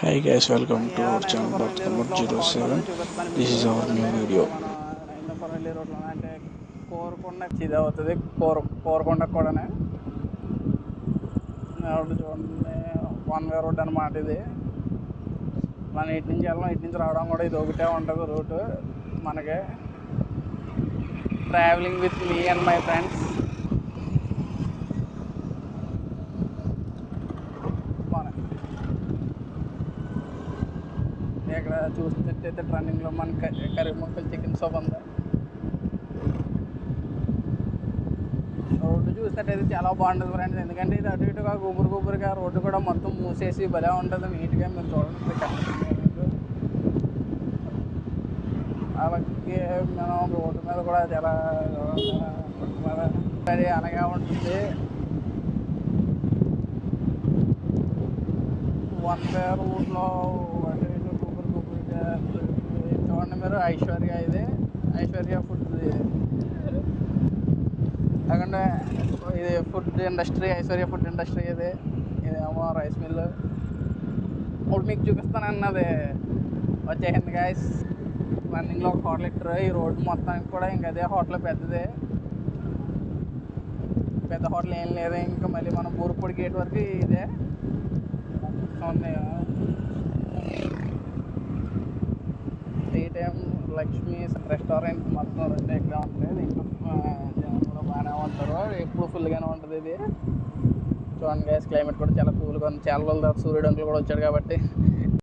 Hi guys, welcome to our channel Bharat Number 07. This is our new video. అంటే కోరుకొండ ఇది అవుతుంది కోరుకొండ కూడా చూడండి 1 వే రోడ్ అనమాట. ఇది మనం ఇటు నుంచి వెళ్ళాం, ఇటు నుంచి రావడం కూడా ఇది ఒకటే ఉంటుంది రూటు మనకి. Travelling with me and my friends. ఇక్కడ చూసినట్టయితే ట్రెండింగ్లో మన కరీముక్కల్ చికెన్ షాప్ ఉంది. రోడ్డు చూసినట్టయితే చాలా బాగుంటుంది ఫ్రెండ్స్, ఎందుకంటే ఇది అటు ఇటుగా గుబురుగా రోడ్డు కూడా మొత్తం మూసేసి భలే ఉంటుంది నీట్గా. మీరు చూడండి అలాగే మనం రోడ్డు మీద కూడా చాలా అది అనగా ఉంటుంది. 1 వే రోడ్లో చూడండి మీరు ఐశ్వర్య, ఇది ఐశ్వర్య ఫుడ్. ఎందుకంటే ఇది food industry, Aishwarya food industry. ఇదేమో రైస్ మిల్లు. ఇప్పుడు మీకు చూపిస్తాను అన్నది వచ్చేసింది గాయస్. రన్నింగ్లో ఒక హోటల్ ఇట్టారు. ఈ రోడ్డు మొత్తానికి కూడా ఇంక అదే హోటల్ పెద్దదే. పెద్ద హోటల్ ఏం లేదు. ఇంకా మళ్ళీ మనం బూరుపూడి గేట్ వరకు ఇదే ఉంది. టైం లక్ష్మీ రెస్టారెంట్ మొత్తం రెండు ఇక్కడ ఉంటుంది. ఇంకా జనం కూడా బాగానే ఉంటారు, ఎప్పుడు ఫుల్గానే ఉంటుంది. ఇది చూడండి గైస్, క్లైమేట్ కూడా చాలా కూల్గా ఉంది. చాలా రోజుల తర్వాత సూర్యుడు అంకులు కూడా వచ్చాడు కాబట్టి